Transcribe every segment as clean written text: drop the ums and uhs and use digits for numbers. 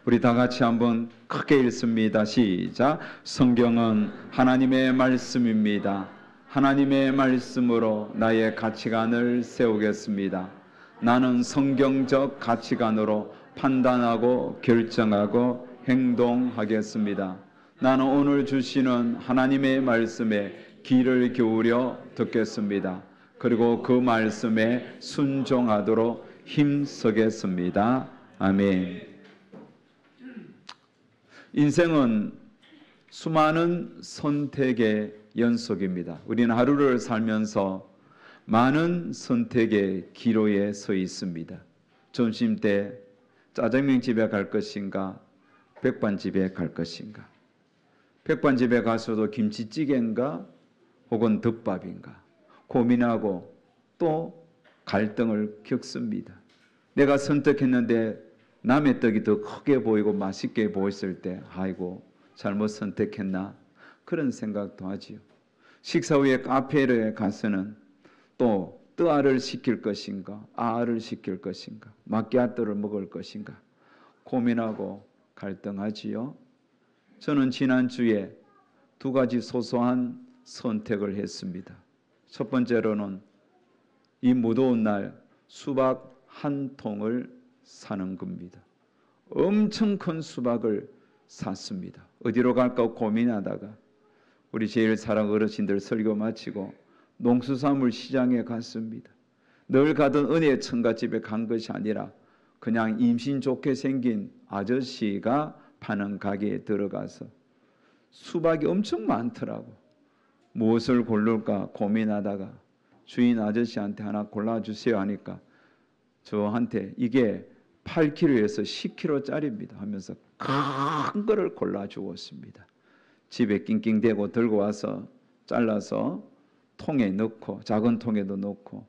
우리 다 같이 한번 크게 읽습니다. 시작. 성경은 하나님의 말씀입니다. 하나님의 말씀으로 나의 가치관을 세우겠습니다. 나는 성경적 가치관으로 판단하고 결정하고 행동하겠습니다. 나는 오늘 주시는 하나님의 말씀에 귀를 기울여 듣겠습니다. 그리고 그 말씀에 순종하도록 힘쓰겠습니다. 아멘. 인생은 수많은 선택의 연속입니다. 우리는 하루를 살면서 많은 선택의 기로에 서 있습니다. 점심때 짜장면집에 갈 것인가, 백반집에 갈 것인가. 백반집에 가서도 김치찌개인가 혹은 덮밥인가 고민하고 또 갈등을 겪습니다. 내가 선택했는데 남의 떡이 더 크게 보이고 맛있게 보였을 때 아이고 잘못 선택했나 그런 생각도 하지요. 식사 후에 카페에 가서는 또 뜨아를 시킬 것인가 아아를 시킬 것인가 마키아토를 먹을 것인가 고민하고 갈등하지요. 저는 지난주에 두 가지 소소한 선택을 했습니다. 첫 번째로는 이 무더운 날 수박 한 통을 사는 겁니다. 엄청 큰 수박을 샀습니다. 어디로 갈까 고민하다가 우리 제일 사랑 어르신들 설교 마치고 농수산물 시장에 갔습니다. 늘 가던 은혜 청가집에 간 것이 아니라 그냥 임신 좋게 생긴 아저씨가 파는 가게에 들어가서 수박이 엄청 많더라고. 무엇을 고를까 고민하다가 주인 아저씨한테 하나 골라주세요 하니까 저한테 이게 8kg에서 10kg짜리입니다 하면서 큰 거를 골라주었습니다. 집에 낑낑대고 들고 와서 잘라서 통에 넣고 작은 통에도 넣고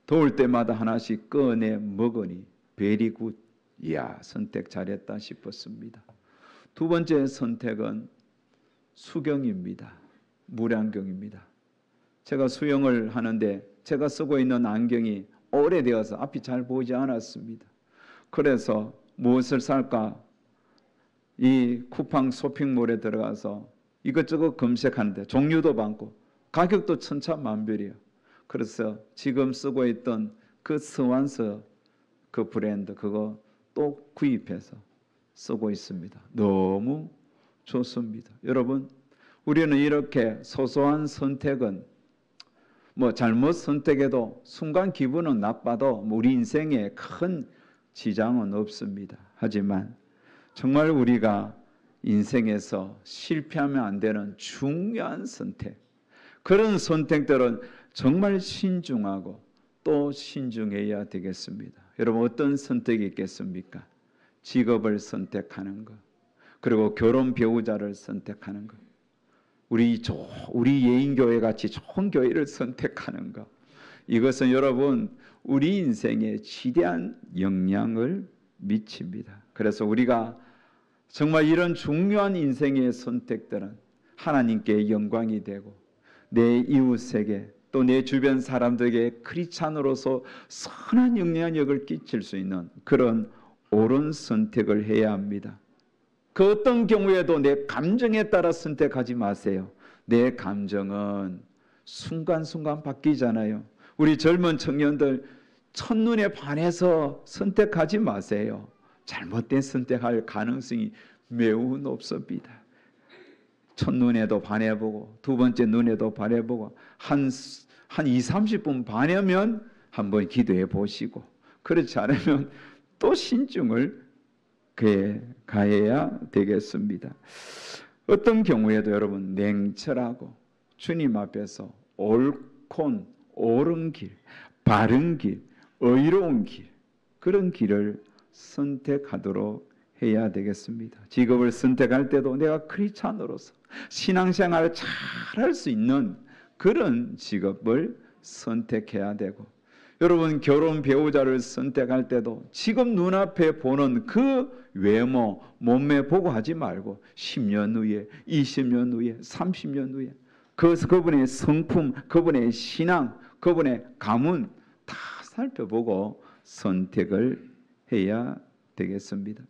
더울 때마다 하나씩 꺼내 먹으니 베리 굿. 이야 선택 잘했다 싶었습니다. 두 번째 선택은 수경입니다. 물안경입니다. 제가 수영을 하는데 제가 쓰고 있는 안경이 오래되어서 앞이 잘 보이지 않았습니다. 그래서 무엇을 살까 이 쿠팡 쇼핑몰에 들어가서 이것저것 검색하는데 종류도 많고 가격도 천차만별이에요. 그래서 지금 쓰고 있던 그 스완서 그 브랜드 그거 또 구입해서 쓰고 있습니다. 너무 좋습니다. 여러분 우리는 이렇게 소소한 선택은 뭐 잘못 선택해도 순간 기분은 나빠도 우리 인생에 큰 지장은 없습니다. 하지만 정말 우리가 인생에서 실패하면 안 되는 중요한 선택 그런 선택들은 정말 신중하고 또 신중해야 되겠습니다. 여러분 어떤 선택이 있겠습니까? 직업을 선택하는 것 그리고 결혼 배우자를 선택하는 것 우리 예인교회 같이 좋은 교회를 선택하는 것 이것은 여러분 우리 인생에 지대한 영향을 미칩니다. 그래서 우리가 정말 이런 중요한 인생의 선택들은 하나님께 영광이 되고 내 이웃에게 또 내 주변 사람들에게 크리스찬으로서 선한 영향력을 끼칠 수 있는 그런 옳은 선택을 해야 합니다. 그 어떤 경우에도 내 감정에 따라 선택하지 마세요. 내 감정은 순간순간 바뀌잖아요. 우리 젊은 청년들 첫눈에 반해서 선택하지 마세요. 잘못된 선택할 가능성이 매우 높습니다. 첫눈에도 반해보고 두 번째 눈에도 반해보고 한 20-30분 반하면 한번 기도해 보시고 그렇지 않으면 또 신중을 가해야 되겠습니다. 어떤 경우에도 여러분 냉철하고 주님 앞에서 옳고 옳은 길, 바른 길, 의로운 길 그런 길을 선택하도록 해야 되겠습니다. 직업을 선택할 때도 내가 크리스찬으로서 신앙생활을 잘 할 수 있는 그런 직업을 선택해야 되고 여러분 결혼 배우자를 선택할 때도 지금 눈앞에 보는 그 외모, 몸매 보고 하지 말고 10년 후에, 20년 후에, 30년 후에 그분의 성품, 그분의 신앙, 그분의 가문 다 살펴보고 선택을 해야 되겠습니다.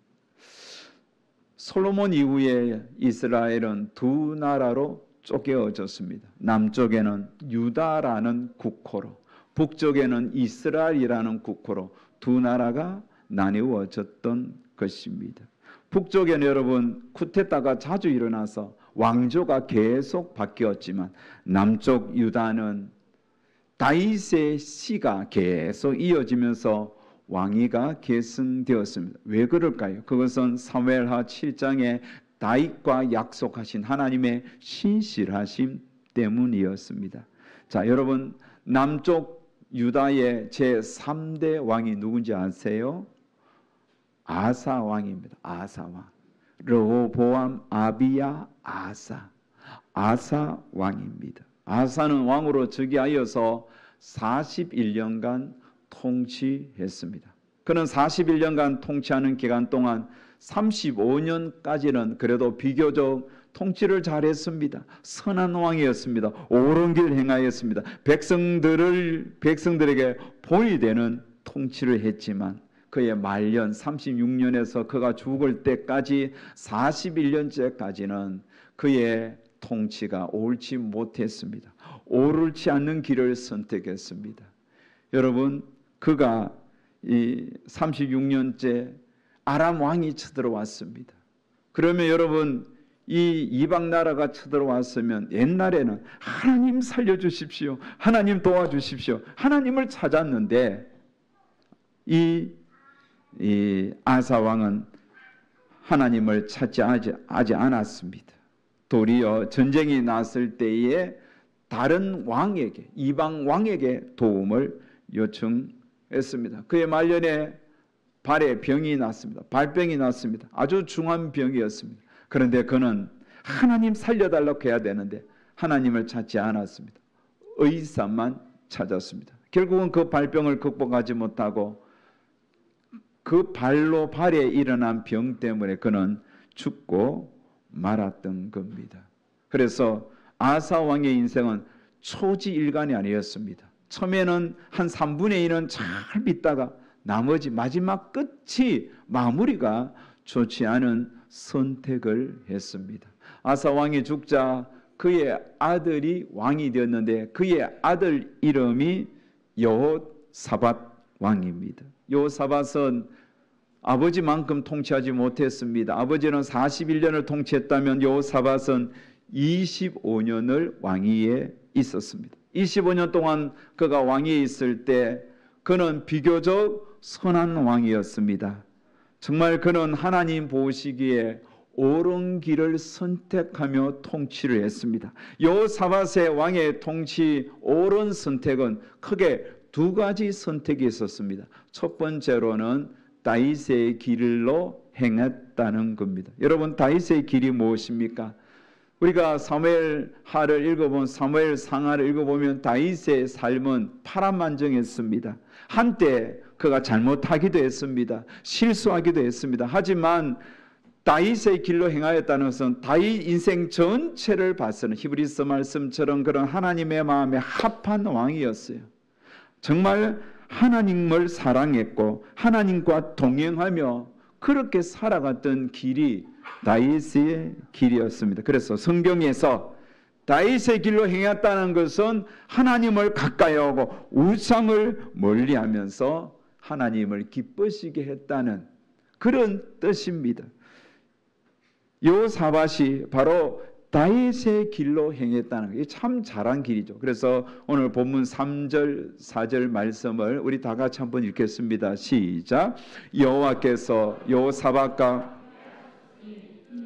솔로몬 이후에 이스라엘은 두 나라로 쪼개어졌습니다. 남쪽에는 유다라는 국호로, 북쪽에는 이스라엘이라는 국호로 두 나라가 나뉘어졌던 것입니다. 북쪽에는 여러분 쿠데타가 자주 일어나서 왕조가 계속 바뀌었지만, 남쪽 유다는 다윗의 씨가 계속 이어지면서 왕위가 계승되었습니다. 왜 그럴까요? 그것은 사무엘하 7장에 다윗과 약속하신 하나님의 신실하심 때문이었습니다. 자, 여러분, 남쪽 유다의 제3대 왕이 누군지 아세요? 아사 왕입니다. 아사 왕. 르호보암, 아비야, 아사 왕입니다. 아사는 왕으로 즉위하여서 41년간 통치했습니다. 그는 41년간 통치하는 기간 동안 35년까지는 그래도 비교적 통치를 잘했습니다. 선한 왕이었습니다. 옳은 길 행하였습니다. 백성들에게 본이 되는 통치를 했지만, 그의 말년 36년에서 그가 죽을 때까지 41년째까지는 그의 통치가 옳지 못했습니다. 옳지 않는 길을 선택했습니다. 여러분, 그가 이 36년째 아람 왕이 쳐들어왔습니다. 그러면 여러분, 이 이방 나라가 쳐들어왔으면 옛날에는 하나님 살려주십시오, 하나님 도와주십시오, 하나님을 찾았는데, 이 아사 왕은 하나님을 찾지 않았습니다. 도리어 전쟁이 났을 때에 다른 왕에게, 이방 왕에게 도움을 요청했습니다. 그의 말년에 발에 병이 났습니다. 발병이 났습니다. 아주 중한 병이었습니다. 그런데 그는 하나님 살려달라고 해야 되는데 하나님을 찾지 않았습니다. 의사만 찾았습니다. 결국은 그 발병을 극복하지 못하고 그 발에 일어난 병 때문에 그는 죽고 말았던 겁니다. 그래서 아사 왕의 인생은 초지일관이 아니었습니다. 처음에는 한 3분의 1은 잘 믿다가 나머지 마지막 끝이 마무리가 좋지 않은 선택을 했습니다. 아사 왕이 죽자 그의 아들이 왕이 되었는데, 그의 아들 이름이 여호사밧 왕입니다. 여호사밧은 아버지만큼 통치하지 못했습니다. 아버지는 41년을 통치했다면 여호사밧은 25년을 왕위에 있었습니다. 25년 동안 그가 왕위에 있을 때 그는 비교적 선한 왕이었습니다. 정말 그는 하나님 보시기에 옳은 길을 선택하며 통치를 했습니다. 여호사밧의 왕의 통치, 옳은 선택은 크게 두 가지 선택이 있었습니다. 첫 번째로는 다윗의 길로 행했다는 겁니다. 여러분, 다윗의 길이 무엇입니까? 우리가 사무엘하를 읽어보면, 사무엘 상하를 읽어보면 다윗의 삶은 파란만장했습니다. 한때 그가 잘못하기도 했습니다. 실수하기도 했습니다. 하지만 다윗의 길로 행하였다는 것은 다윗 인생 전체를 봐서는 히브리서 말씀처럼 그런 하나님의 마음에 합한 왕이었어요. 정말 하나님을 사랑했고 하나님과 동행하며 그렇게 살아갔던 길이 다윗의 길이었습니다. 그래서 성경에서 다윗의 길로 행했다는 것은 하나님을 가까이 하고 우상을 멀리하면서 하나님을 기쁘시게 했다는 그런 뜻입니다. 여호사밧이 바로 다윗의 길로 행했다는 게 참 잘한 길이죠. 그래서 오늘 본문 3절 4절 말씀을 우리 다 같이 한번 읽겠습니다. 시작. 여호와께서 여호사밧과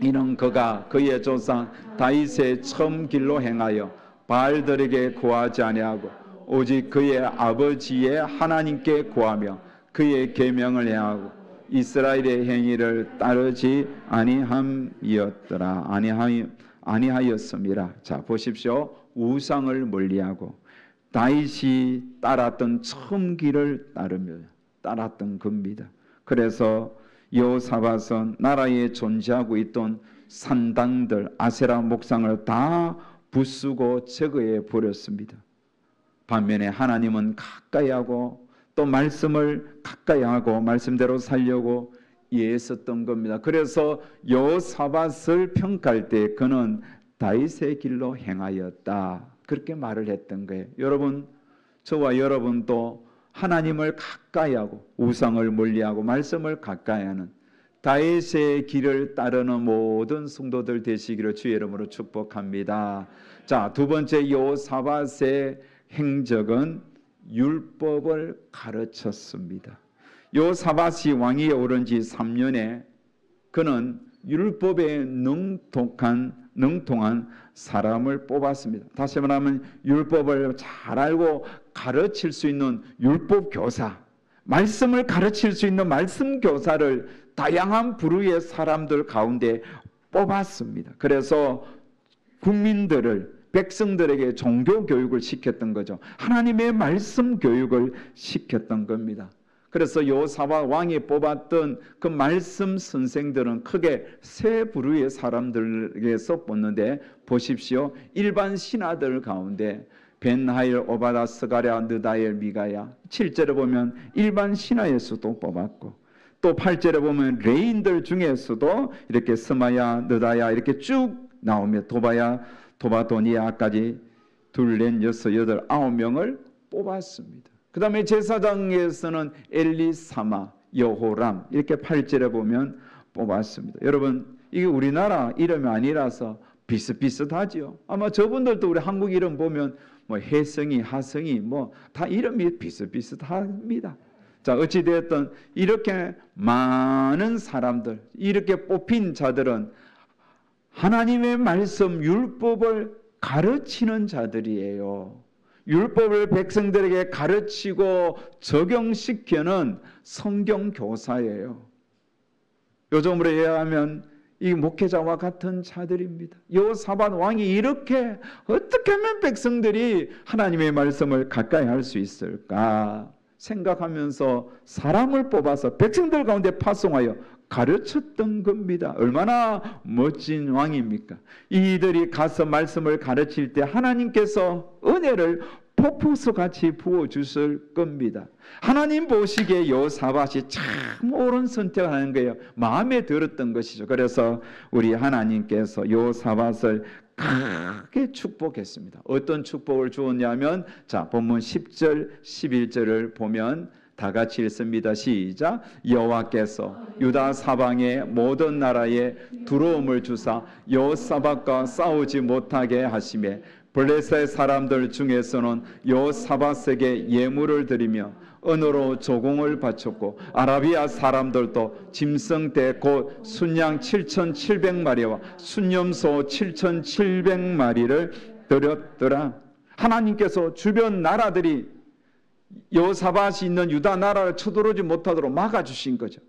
이는 그가 그의 조상 다윗의 처음 길로 행하여 바알들에게 구하지 아니하고 오직 그의 아버지의 하나님께 구하며 그의 계명을 행하고 이스라엘의 행위를 따르지 아니하였음이라. 자, 보십시오. 우상을 멀리하고 다윗이 따랐던 처음 길을 따랐던 겁니다. 그래서 여호사밧은 나라에 존재하고 있던 산당들, 아세라 목상을 다 부수고 제거해 버렸습니다. 반면에 하나님은 가까이 하고 또 말씀을 가까이 하고 말씀대로 살려고 예했었던 겁니다. 그래서 여호사밧을 평가할 때 그는 다윗의 길로 행하였다, 그렇게 말을 했던 거예요. 여러분, 저와 여러분도 하나님을 가까이 하고 우상을 멀리하고 말씀을 가까이 하는 다윗의 길을 따르는 모든 성도들 되시기를 주의 이름으로 축복합니다. 자, 두 번째, 여호사밧의 행적은 율법을 가르쳤습니다. 여호사밧이 왕위에 오른 지 3년에 그는 율법에 능통한 사람을 뽑았습니다. 다시 말하면 율법을 잘 알고 가르칠 수 있는 율법 교사, 말씀을 가르칠 수 있는 말씀 교사를 다양한 부류의 사람들 가운데 뽑았습니다. 그래서 국민들을, 백성들에게 종교 교육을 시켰던 거죠. 하나님의 말씀 교육을 시켰던 겁니다. 그래서 여호사밧 왕이 뽑았던 그 말씀 선생들은 크게 세 부류의 사람들에게서 뽑는데, 보십시오. 일반 신하들 가운데 벤하일, 오바다, 스가랴, 느다엘, 미가야, 7절에 보면 일반 신하에서도 뽑았고, 또 8절에 보면 레인들 중에서도 이렇게 스마야, 느다야 이렇게 쭉 나오며 도바야, 도바도니아까지 둘, 넷, 여섯, 여덟, 9명을 뽑았습니다. 그 다음에 제사장에서는 엘리사마, 여호람 이렇게 8절에 보면 뽑았습니다. 여러분, 이게 우리나라 이름이 아니라서 비슷비슷하지요. 아마 저분들도 우리 한국 이름 보면 뭐 혜성이, 하성이 뭐 다 이름이 비슷비슷합니다. 자, 어찌되었든 이렇게 많은 사람들, 이렇게 뽑힌 자들은 하나님의 말씀, 율법을 가르치는 자들이에요. 율법을 백성들에게 가르치고 적용시키는 성경 교사예요. 요즘으로 이해하면 이 목회자와 같은 자들입니다. 여호사밧 왕이 이렇게 어떻게 하면 백성들이 하나님의 말씀을 가까이 할 수 있을까 생각하면서 사람을 뽑아서 백성들 가운데 파송하여 가르쳤던 겁니다. 얼마나 멋진 왕입니까? 이들이 가서 말씀을 가르칠 때 하나님께서 은혜를 폭포수같이 부어주실 겁니다. 하나님 보시기에 여호사밧이 참 옳은 선택을 하는 거예요. 마음에 들었던 것이죠. 그래서 우리 하나님께서 여호사밧을 크게 축복했습니다. 어떤 축복을 주었냐면, 자, 본문 10절 11절을 보면 다 같이 읽습니다. 시작. 여호와께서 유다 사방의 모든 나라에 두려움을 주사 여호사밧과 싸우지 못하게 하시매 블레셋 사람들 중에서는 여호사밧에게 예물을 드리며 은으로 조공을 바쳤고, 아라비아 사람들도 짐승떼 곧 순양 7,700마리와 순염소 7,700마리를 드렸더라. 하나님께서 주변 나라들이 여호사밧이 있는 유다 나라를 쳐들어오지 못하도록 막아주신 거죠.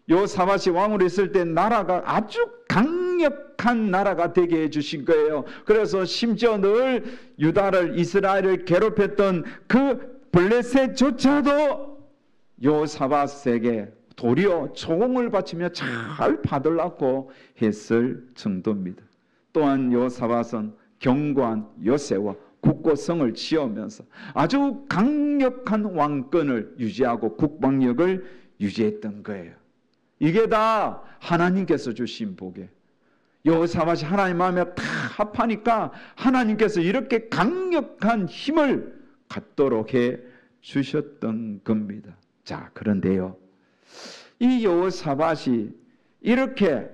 여호사밧이 왕으로 있을 때 나라가 아주 강력한 나라가 되게 해주신 거예요. 그래서 심지어 늘 유다를, 이스라엘을 괴롭혔던 그 블레셋조차도 여호사밧에게 도리어 조공을 바치며 잘 받으려고 했을 정도입니다. 또한 여호사밧은 견고한 요새와 국고성을 지으면서 아주 강력한 왕권을 유지하고 국방력을 유지했던 거예요. 이게 다 하나님께서 주신 복이에요. 여호사밧이 하나님 마음에 다 합하니까 하나님께서 이렇게 강력한 힘을 갖도록 해 주셨던 겁니다. 자, 그런데요, 이 여호사밧이 이렇게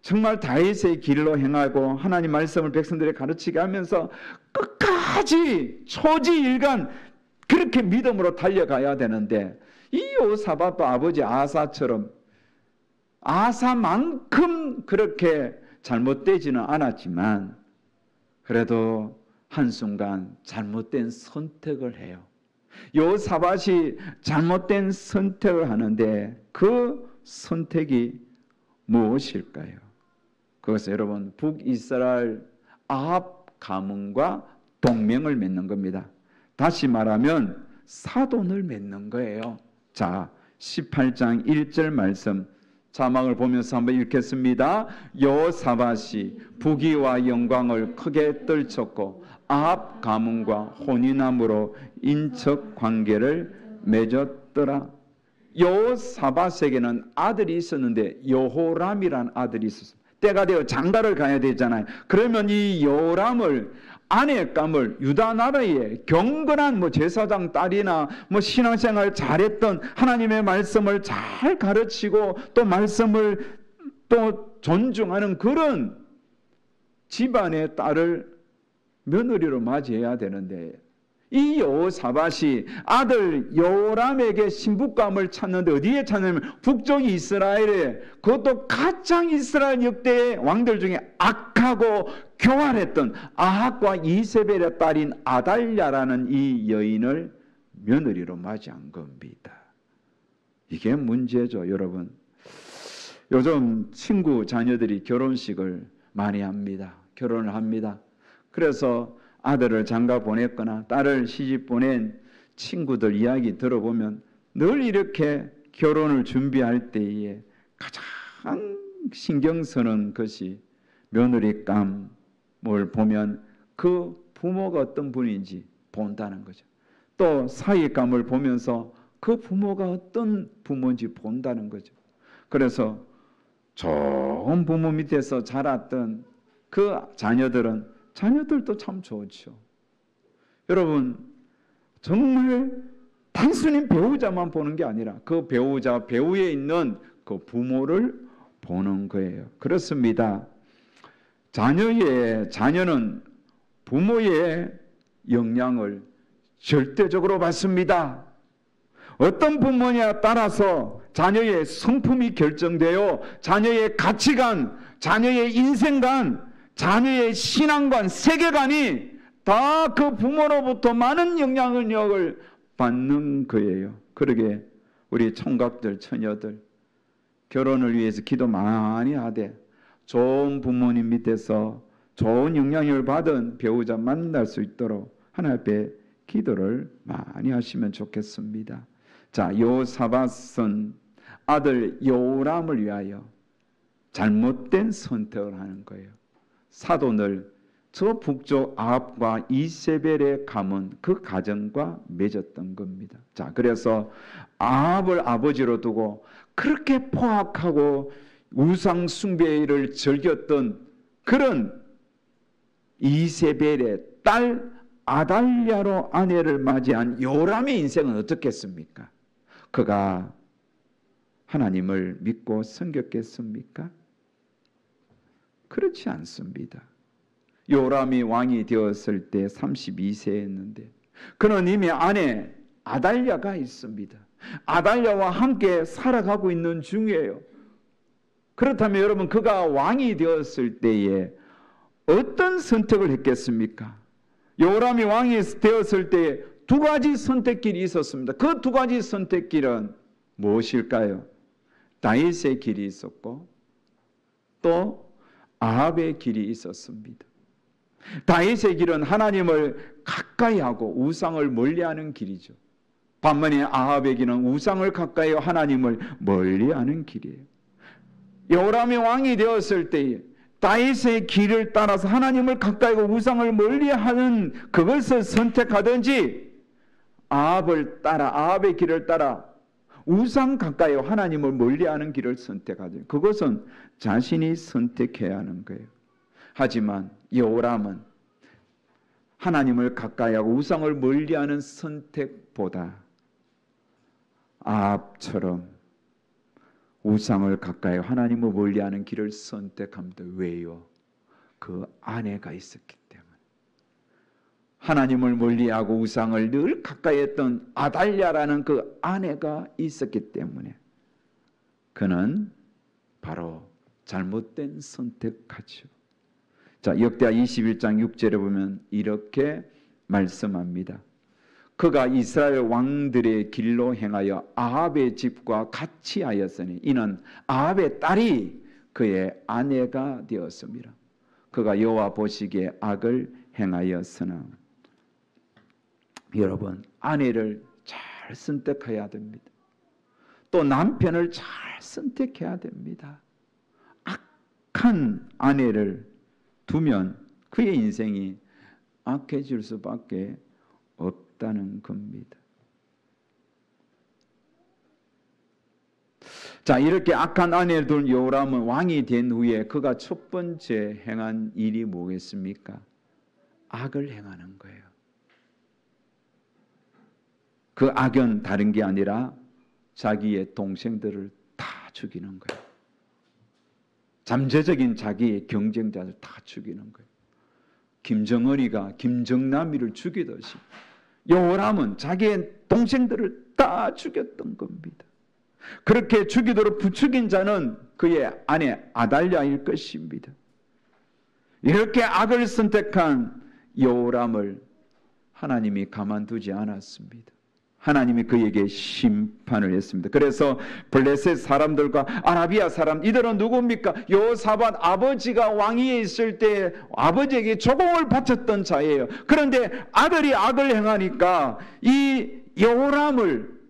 정말 다윗의 길로 행하고 하나님 말씀을 백성들에게 가르치게 하면서 끝까지 초지일간 그렇게 믿음으로 달려가야 되는데, 이 여호사밧도 아버지 아사처럼 아사만큼 그렇게 잘못되지는 않았지만 그래도 한순간 잘못된 선택을 해요. 여호사밧이 잘못된 선택을 하는데 그 선택이 무엇일까요? 그것은 여러분, 북이스라엘 아합 가문과 동맹을 맺는 겁니다. 다시 말하면 사돈을 맺는 거예요. 자, 18장 1절 말씀 자막을 보면서 한번 읽겠습니다. 여호사밧이 부귀와 영광을 크게 떨쳤고 아합 가문과 혼인함으로 인척 관계를 맺었더라. 여호사밧에게는 아들이 있었는데 여호람이라는 아들이 있었습니다. 때가 되어 장가를 가야 되잖아요. 그러면 이 여호람을 아내감을 유다 나라의 경건한 제사장 딸이나 신앙생활 잘했던 하나님의 말씀을 잘 가르치고 또 말씀을 또 존중하는 그런 집안의 딸을 며느리로 맞이해야 되는데 이 여호사밧이 아들 여호람에게 신부감을 찾는데 어디에 찾냐면 북쪽 이스라엘에, 그것도 가장 이스라엘 역대의 왕들 중에 악하고 교활했던 아합과 이세벨의 딸인 아달랴라는 이 여인을 며느리로 맞이한 겁니다. 이게 문제죠, 여러분. 요즘 친구 자녀들이 결혼식을 많이 합니다. 결혼을 합니다. 그래서 아들을 장가 보냈거나 딸을 시집 보낸 친구들 이야기 들어보면 늘 이렇게 결혼을 준비할 때에 가장 신경 쓰는 것이 며느리감을 보면 그 부모가 어떤 분인지 본다는 거죠. 또 사위감을 보면서 그 부모가 어떤 부모인지 본다는 거죠. 그래서 좋은 부모 밑에서 자랐던 그 자녀들도 참 좋죠. 여러분, 정말 단순히 배우자만 보는 게 아니라 그 배우자, 배우에 있는 그 부모를 보는 거예요. 그렇습니다. 자녀는 부모의 영향을 절대적으로 받습니다. 어떤 부모냐에 따라서 자녀의 성품이 결정되어 자녀의 가치관, 자녀의 인생관, 자녀의 신앙관, 세계관이 다 그 부모로부터 많은 영향력을 받는 거예요. 그러게 우리 총각들, 처녀들 결혼을 위해서 기도 많이 하되 좋은 부모님 밑에서 좋은 영향력을 받은 배우자 만날 수 있도록 하나님 앞에 기도를 많이 하시면 좋겠습니다. 자, 여호사밧은 아들 여호람을 위하여 잘못된 선택을 하는 거예요. 사돈을 저 북쪽 아합과 이세벨의 가문 그 가정과 맺었던 겁니다. 자, 그래서 아합을 아버지로 두고 그렇게 포악하고 우상 숭배를 즐겼던 그런 이세벨의 딸 아달랴로 아내를 맞이한 요람의 인생은 어떻겠습니까? 그가 하나님을 믿고 섬겼겠습니까? 그렇지 않습니다. 요람이 왕이 되었을 때 32세였는데 그는 이미 아내 아달랴가 있습니다. 아달랴와 함께 살아가고 있는 중이에요. 그렇다면 여러분, 그가 왕이 되었을 때에 어떤 선택을 했겠습니까? 요람이 왕이 되었을 때 두 가지 선택길이 있었습니다. 그 두 가지 선택길은 무엇일까요? 다윗의 길이 있었고 또 아합의 길이 있었습니다. 다윗의 길은 하나님을 가까이 하고 우상을 멀리하는 길이죠. 반면에 아합의 길은 우상을 가까이 하고 하나님을 멀리하는 길이에요. 요람이 왕이 되었을 때에 다윗의 길을 따라서 하나님을 가까이 하고 우상을 멀리하는 그것을 선택하든지 아합의 길을 따라 우상 가까이 하고 하나님을 멀리하는 길을 선택하든지 그것은 자신이 선택해야 하는 거예요. 하지만 여호람은 하나님을 가까이하고 우상을 멀리하는 선택보다 아합처럼 우상을 가까이하고 하나님을 멀리하는 길을 선택합니다. 왜요? 그 아내가 있었기 때문에. 하나님을 멀리하고 우상을 늘 가까이 했던 아달랴라는 그 아내가 있었기 때문에 그는 바로 잘못된 선택하죠. 자, 역대하 21장 6절에 보면 이렇게 말씀합니다. 그가 이스라엘 왕들의 길로 행하여 아합의 집과 같이 하였으니 이는 아합의 딸이 그의 아내가 되었습니다. 그가 여호와 보시기에 악을 행하였으나. 여러분, 아내를 잘 선택해야 됩니다. 또 남편을 잘 선택해야 됩니다. 악한 아내를 두면 그의 인생이 악해질 수밖에 없다는 겁니다. 자, 이렇게 악한 아내를 둔 여호람은 왕이 된 후에 그가 첫 번째 행한 일이 뭐겠습니까? 악을 행하는 거예요. 그 악은 다른 게 아니라 자기의 동생들을 다 죽이는 거예요. 잠재적인 자기의 경쟁자를 다 죽이는 거예요. 김정은이가 김정남이를 죽이듯이 여호람은 자기의 동생들을 다 죽였던 겁니다. 그렇게 죽이도록 부추긴 자는 그의 아내 아달랴일 것입니다. 이렇게 악을 선택한 여호람을 하나님이 가만두지 않았습니다. 하나님이 그에게 심판을 했습니다. 그래서 블레셋 사람들과 아라비아 사람, 이들은 누굽니까? 여호사밧 아버지가 왕위에 있을 때 아버지에게 조공을 바쳤던 자예요. 그런데 아들이 악을 행하니까 이 여호람을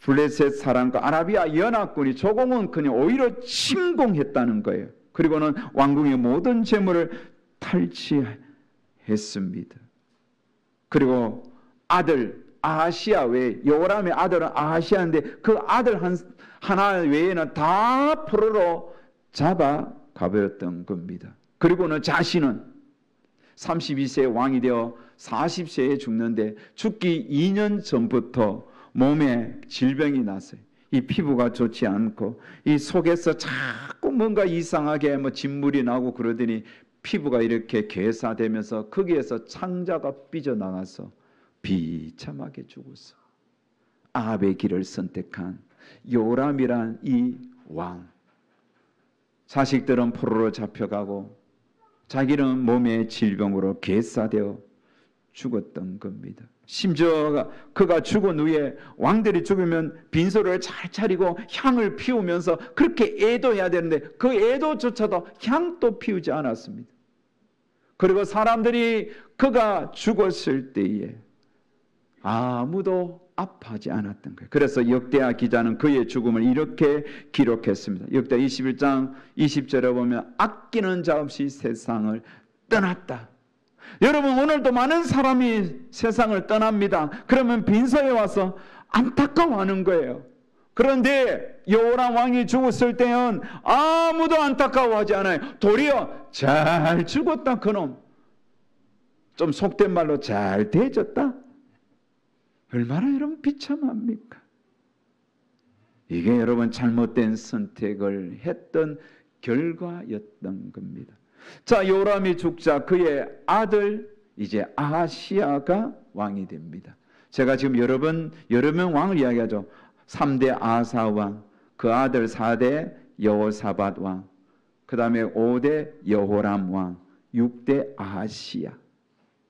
블레셋 사람과 아라비아 연합군이 조공은 그냥 오히려 침공했다는 거예요. 그리고는 왕궁의 모든 재물을 탈취했습니다. 그리고 아들 아하시아 외에, 여호람의 아들은 아하시아인데 그 아들 하나 외에는 다 포로로 잡아 가버렸던 겁니다. 그리고는 자신은 32세에 왕이 되어 40세에 죽는데 죽기 2년 전부터 몸에 질병이 났어요. 이 피부가 좋지 않고 이 속에서 자꾸 뭔가 이상하게 진물이 나고 그러더니 피부가 이렇게 괴사되면서 거기에서 창자가 삐져나가서 비참하게 죽었어. 아합의 길을 선택한 요람이란 이 왕. 자식들은 포로로 잡혀가고 자기는 몸의 질병으로 괴사되어 죽었던 겁니다. 심지어 그가 죽은 후에 왕들이 죽으면 빈소를 잘 차리고 향을 피우면서 그렇게 애도해야 되는데 그 애도조차도 향도 피우지 않았습니다. 그리고 사람들이 그가 죽었을 때에 아무도 아파하지 않았던 거예요. 그래서 역대하 기자는 그의 죽음을 이렇게 기록했습니다. 역대 21장 20절에 보면 아끼는 자 없이 세상을 떠났다. 여러분, 오늘도 많은 사람이 세상을 떠납니다. 그러면 빈소에 와서 안타까워하는 거예요. 그런데 여호람 왕이 죽었을 때는 아무도 안타까워하지 않아요. 도리어 잘 죽었다 그놈, 좀 속된 말로 잘 대졌다. 얼마나 여러분 비참합니까? 이게 여러분 잘못된 선택을 했던 결과였던 겁니다. 자, 요람이 죽자 그의 아들 이제 아하시아가 왕이 됩니다. 제가 지금 여러 명 왕을 이야기하죠. 3대 아사 왕, 그 아들 4대 여호사밧 왕, 그 다음에 5대 여호람 왕, 6대 아하시아.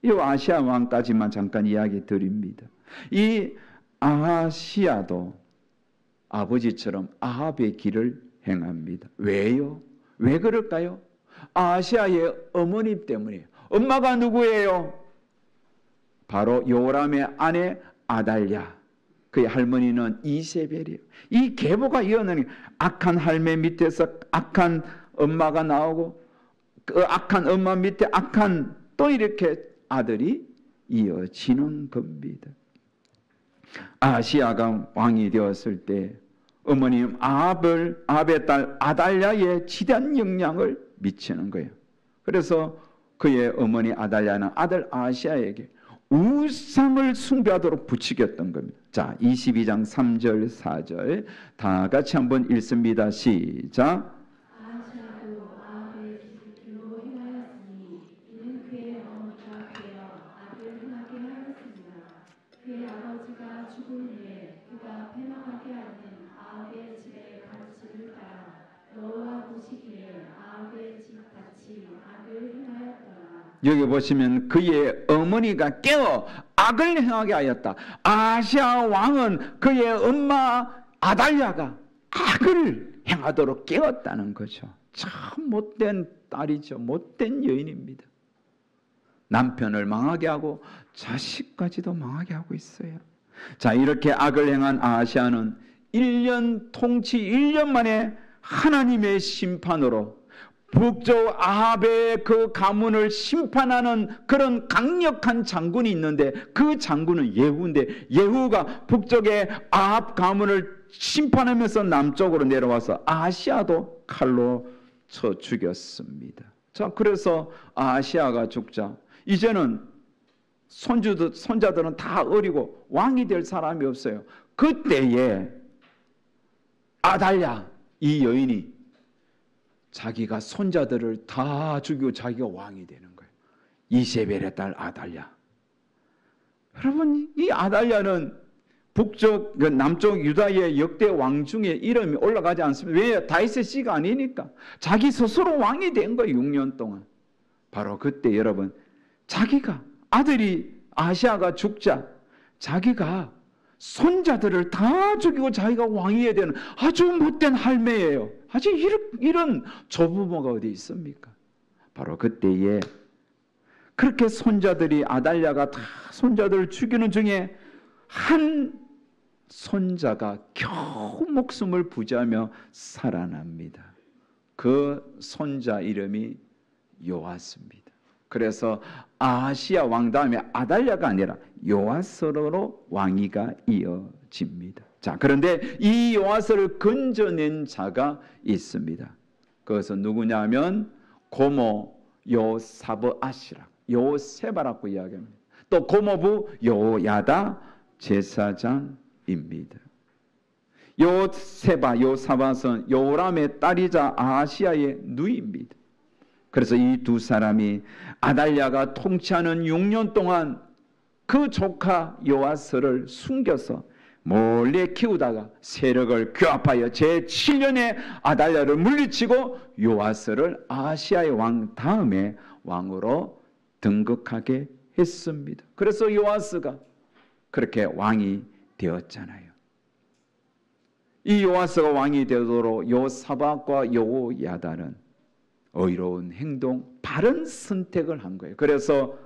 이 아시아 왕까지만 잠깐 이야기 드립니다. 이 아하시아도 아버지처럼 아합의 길을 행합니다. 왜요? 왜 그럴까요? 아하시아의 어머니 때문이에요. 엄마가 누구예요? 바로 요람의 아내 아달랴. 그의 할머니는 이세벨이에요. 이 계보가 이어나는 악한 할매 밑에서 악한 엄마가 나오고 그 악한 엄마 밑에 악한 또 이렇게 아들이 이어지는 겁니다. 아하시아가 왕이 되었을 때 어머님 아합의 딸 아달랴에 지대한 영향을 미치는 거예요. 그래서 그의 어머니 아달랴는 아들 아하시아에게 우상을 숭배하도록 부추겼던 겁니다. 자, 22장 3절 4절 다 같이 한번 읽습니다. 시작. 아하시아도 아합의 기로 행하였으니 이는 그의 어머니가 되어 악을 행하게 하였습니다. 그의 아버지가 죽은 후에 그가 패망하게 하는 아합의 집의 가르침을 따라 여호와 보시기에 아합의 집같이 악을 행하였더라. 여기 보시면 그의 어머니가 깨어 악을 행하게 하였다. 아하시아 왕은 그의 엄마 아달랴가 악을 행하도록 깨웠다는 거죠. 참 못된 딸이죠. 못된 여인입니다. 남편을 망하게 하고 자식까지도 망하게 하고 있어요. 자, 이렇게 악을 행한 아하시아는 1년 통치 1년 만에 하나님의 심판으로 북쪽 아합의 그 가문을 심판하는 그런 강력한 장군이 있는데 그 장군은 예후인데 예후가 북쪽의 아합 가문을 심판하면서 남쪽으로 내려와서 아시아도 칼로 쳐 죽였습니다. 자, 그래서 아시아가 죽자 이제는 손자들은 다 어리고 왕이 될 사람이 없어요. 그때에 아달랴 이 여인이 자기가 손자들을 다 죽이고 자기가 왕이 되는 거예요. 이세벨의 딸 아달랴. 여러분, 이 아달랴는 북쪽, 남쪽 유다의 역대 왕 중에 이름이 올라가지 않습니다. 왜? 다윗의 씨가 아니니까. 자기 스스로 왕이 된 거예요. 6년 동안. 바로 그때 여러분, 자기가 아들이 아시아가 죽자 자기가 손자들을 다 죽이고 자기가 왕이 해야 되는 아주 못된 할매예요. 아주 이런 조부모가 어디 있습니까? 바로 그때에 그렇게 손자들이 아달랴가 다 손자들을 죽이는 중에 한 손자가 겨우 목숨을 부지하며 살아납니다. 그 손자 이름이 요아스입니다. 그래서 아시아 왕 다음에 아달랴가 아니라 요아스로 왕위가 이어집니다. 자, 그런데 이 요아스를 건져낸 자가 있습니다. 그것은 누구냐면 고모 요사브앗이라 요세바라고 이야기합니다. 또 고모부 요야다 제사장입니다. 요세바 요사밧은 요람의 딸이자 아시아의 누이입니다. 그래서 이 두 사람이 아달랴가 통치하는 6년 동안 그 조카 요아스를 숨겨서 몰래 키우다가 세력을 규합하여 제7년에 아달랴를 물리치고 요아스를 아시아의 왕 다음에 왕으로 등극하게 했습니다. 그래서 요아스가 그렇게 왕이 되었잖아요. 이 요아스가 왕이 되도록 요사밧과 요야다는 의로운 행동, 바른 선택을 한 거예요. 그래서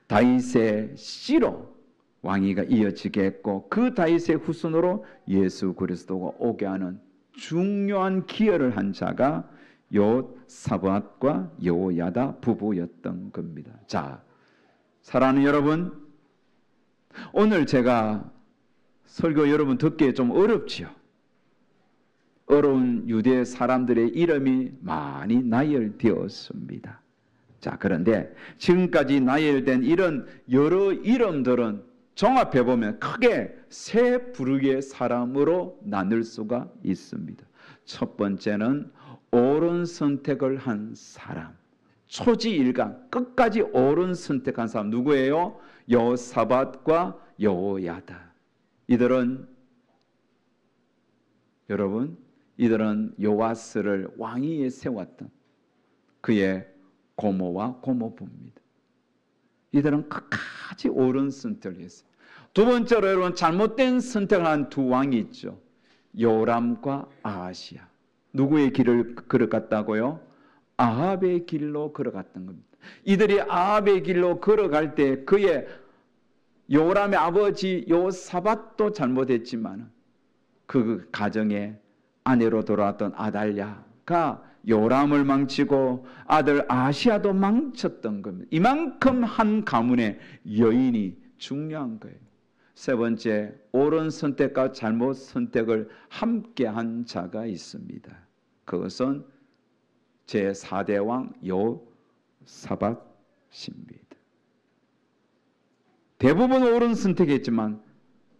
다윗의 씨로 왕위가 이어지게 했고 그 다윗의 후손으로 예수 그리스도가 오게 하는 중요한 기여를 한 자가 요사밧과 요야다 부부였던 겁니다. 자, 사랑하는 여러분, 오늘 제가 설교 여러분 듣기에 좀 어렵지요. 어려운 유대 사람들의 이름이 많이 나열되었습니다. 자, 그런데 지금까지 나열된 이런 여러 이름들은 종합해 보면 크게 세 부류의 사람으로 나눌 수가 있습니다. 첫 번째는 옳은 선택을 한 사람, 초지일관 끝까지 옳은 선택한 사람 누구예요? 요사밧과 요야다. 이들은 요아스를 왕위에 세웠던 그의 고모와 고모부입니다. 이들은 끝까지 옳은 선택을 했어요. 두 번째로 여러분 잘못된 선택을 한 두 왕이 있죠. 요람과 아하시아. 누구의 길을 걸어갔다고요? 아합의 길로 걸어갔던 겁니다. 이들이 아합의 길로 걸어갈 때 그의 요람의 아버지 요사밧도 잘못했지만 그 가정에 아내로 돌아왔던 아달랴가 요람을 망치고 아들 아시아도 망쳤던 겁니다. 이만큼 한 가문의 여인이 중요한 거예요. 세 번째, 옳은 선택과 잘못 선택을 함께 한 자가 있습니다. 그것은 제4대 왕 요사밧입니다. 대부분 옳은 선택했지만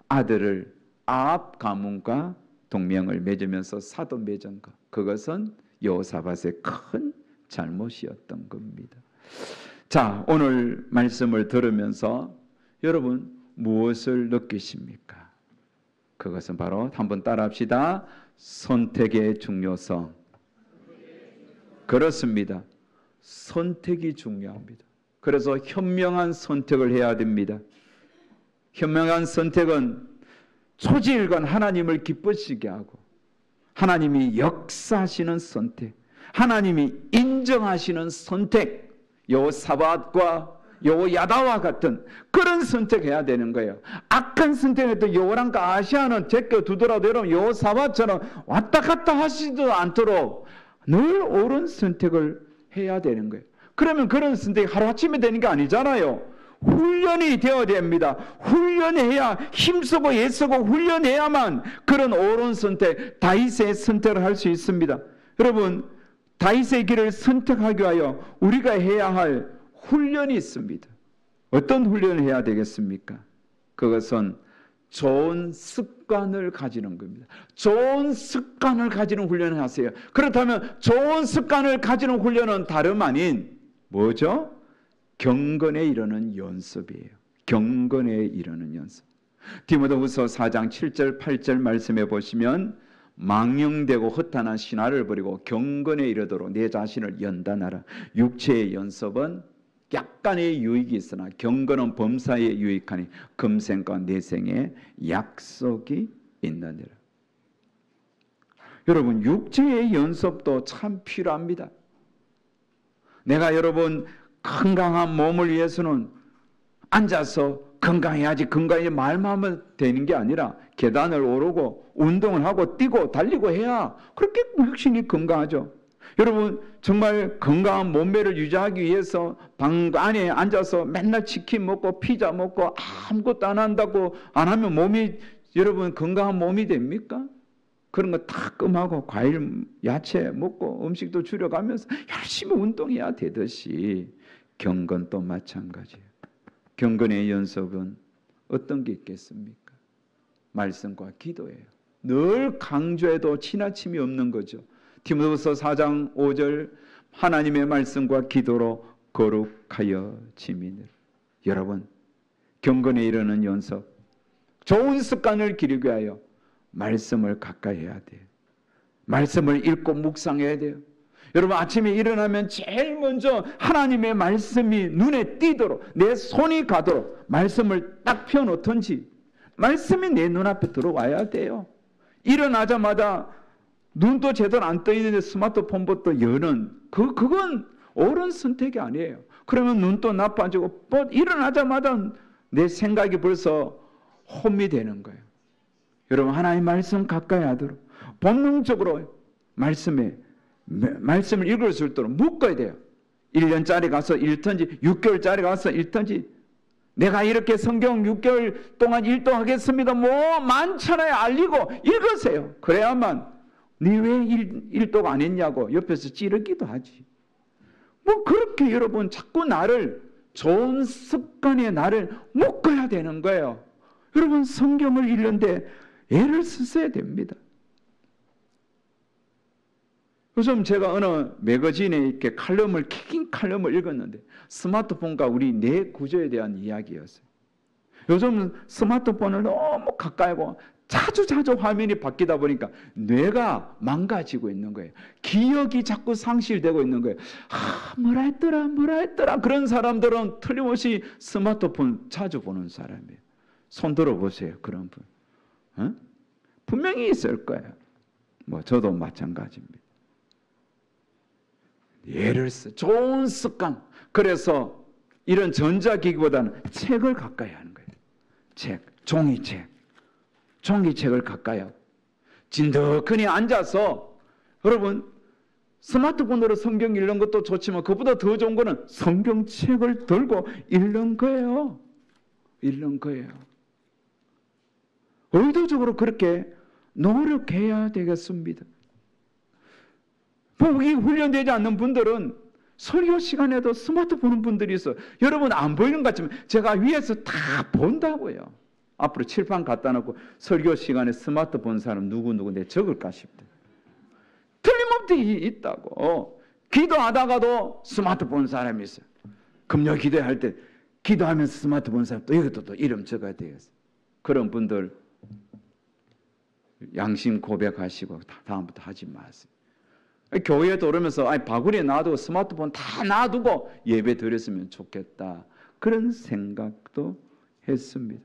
아들을 아합 가문과 동맹을 맺으면서 사도 맺은 것, 그것은 요사밧의 큰 잘못이었던 겁니다. 자, 오늘 말씀을 들으면서 여러분 무엇을 느끼십니까? 그것은 바로 한번 따라합시다. 선택의 중요성. 그렇습니다. 선택이 중요합니다. 그래서 현명한 선택을 해야 됩니다. 현명한 선택은 초지일관 하나님을 기쁘시게 하고 하나님이 역사하시는 선택, 하나님이 인정하시는 선택, 요사밧과 요야다와 같은 그런 선택해야 되는 거예요. 악한 선택했던 요람과 아시아는 제껴두더라도 여러분 요사밧처럼 왔다 갔다 하시지도 않도록 늘 옳은 선택을 해야 되는 거예요. 그러면 그런 선택이 하루아침에 되는 게 아니잖아요. 훈련이 되어야 됩니다. 훈련해야 힘쓰고 애쓰고 훈련해야만 그런 옳은 선택, 다윗의 선택을 할 수 있습니다. 여러분, 다윗의 길을 선택하기 위하여 우리가 해야 할 훈련이 있습니다. 어떤 훈련을 해야 되겠습니까? 그것은 좋은 습관을 가지는 겁니다. 좋은 습관을 가지는 훈련을 하세요. 그렇다면 좋은 습관을 가지는 훈련은 다름 아닌 뭐죠? 경건에 이르는 연습이에요. 경건에 이르는 연습. 디모데후서 4장 7절 8절 말씀해 보시면 망령되고 허탄한 신화를 버리고 경건에 이르도록 내 자신을 연단하라. 육체의 연습은 약간의 유익이 있으나 경건은 범사에 유익하니 금생과 내생에 약속이 있느니라. 여러분, 육체의 연습도 참 필요합니다. 내가 여러분 건강한 몸을 위해서는 앉아서 건강해야지 말만 하면 되는 게 아니라 계단을 오르고 운동을 하고 뛰고 달리고 해야 그렇게 육신이 건강하죠. 여러분, 정말 건강한 몸매를 유지하기 위해서 방 안에 앉아서 맨날 치킨 먹고 피자 먹고 아무것도 안 한다고 안 하면 몸이, 여러분, 건강한 몸이 됩니까? 그런 거 다 끔하고 과일, 야채 먹고 음식도 줄여가면서 열심히 운동해야 되듯이 경건도 마찬가지예요. 경건의 연습은 어떤 게 있겠습니까? 말씀과 기도예요. 늘 강조해도 지나침이 없는 거죠. 디모데후서 4장 5절 하나님의 말씀과 기도로 거룩하여 지미니라. 여러분, 경건에 이르는 연습, 좋은 습관을 기르기 위하여 말씀을 가까이 해야 돼요. 말씀을 읽고 묵상해야 돼요. 여러분, 아침에 일어나면 제일 먼저 하나님의 말씀이 눈에 띄도록 내 손이 가도록 말씀을 딱 펴놓든지 말씀이 내 눈앞에 들어와야 돼요. 일어나자마자 눈도 제대로 안 떠 있는데 스마트폰부터 여는 그건 옳은 선택이 아니에요. 그러면 눈도 나빠지고 일어나자마자 내 생각이 벌써 혼미되는 거예요. 여러분, 하나님 말씀 가까이 하도록 본능적으로 말씀을 읽을 수 있도록 묶어야 돼요. 1년짜리 가서 읽든지 6개월짜리 가서 읽든지, 내가 이렇게 성경 6개월 동안 일도하겠습니다. 뭐 많잖아요. 알리고 읽으세요. 그래야만 네 왜 일독 안 했냐고 옆에서 찌르기도 하지. 뭐 그렇게 여러분 자꾸 좋은 습관에 나를 묶어야 되는 거예요. 여러분, 성경을 읽는데 애를 쓰셔야 됩니다. 요즘 제가 어느 매거진에 이렇게 긴 칼럼을 읽었는데 스마트폰과 우리 뇌 구조에 대한 이야기였어요. 요즘 스마트폰을 너무 가까이고 자주 화면이 바뀌다 보니까 뇌가 망가지고 있는 거예요. 기억이 자꾸 상실되고 있는 거예요. 뭐라 했더라. 그런 사람들은 틀림없이 스마트폰 자주 보는 사람이에요. 손 들어보세요. 그런 분. 분명히 있을 거예요. 뭐 저도 마찬가지입니다. 좋은 습관. 그래서 이런 전자기기보다는 책을 가까이 하는 거예요. 종이책을 가까이 하고 진득하니 앉아서, 여러분, 스마트폰으로 성경 읽는 것도 좋지만 그보다 더 좋은 거는 성경책을 들고 읽는 거예요. 의도적으로 그렇게 노력해야 되겠습니다. 보기 훈련되지 않는 분들은 설교 시간에도 스마트폰 보는 분들이 있어요. 여러분, 안 보이는 것 같지만 제가 위에서 다 본다고요. 앞으로 칠판 갖다 놓고 설교 시간에 스마트폰 사람 누구 내 적을까 싶대. 틀림없이 있다고. 기도하다가도 스마트폰 사람이 있어요. 금요 기도할 때 기도하면서 스마트폰 사람 또 이것도 또 이름 적어야 되겠어요. 그런 분들 양심 고백하시고 다음부터 하지 마세요. 교회에 들어오면서 바구니에 놔두고 스마트폰 다 놔두고 예배 드렸으면 좋겠다, 그런 생각도 했습니다.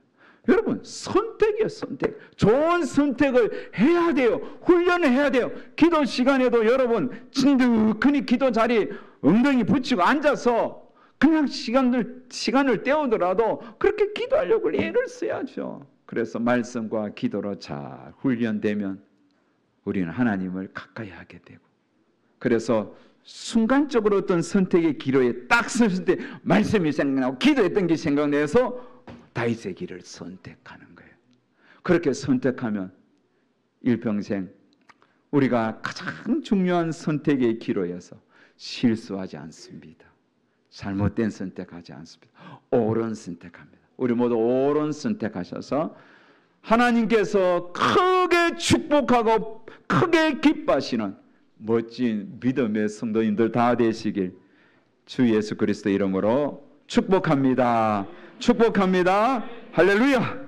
여러분, 선택이에요. 선택. 좋은 선택을 해야 돼요. 훈련을 해야 돼요. 기도 시간에도 여러분 진득하니 기도 자리에 엉덩이 붙이고 앉아서 그냥 시간을 때우더라도 그렇게 기도하려고 애를 써야죠. 그래서 말씀과 기도로 잘 훈련되면 우리는 하나님을 가까이 하게 되고, 그래서 순간적으로 어떤 선택의 기로에 딱 섰을 때 말씀이 생각나고 기도했던 게 생각나서 다윗의 길을 선택하는 거예요. 그렇게 선택하면 일평생 우리가 가장 중요한 선택의 기로에서 실수하지 않습니다. 잘못된 선택하지 않습니다. 옳은 선택합니다. 우리 모두 옳은 선택하셔서 하나님께서 크게 축복하고 크게 기뻐하시는 멋진 믿음의 성도님들 다 되시길 주 예수 그리스도 이름으로 축복합니다. 축복합니다. 할렐루야.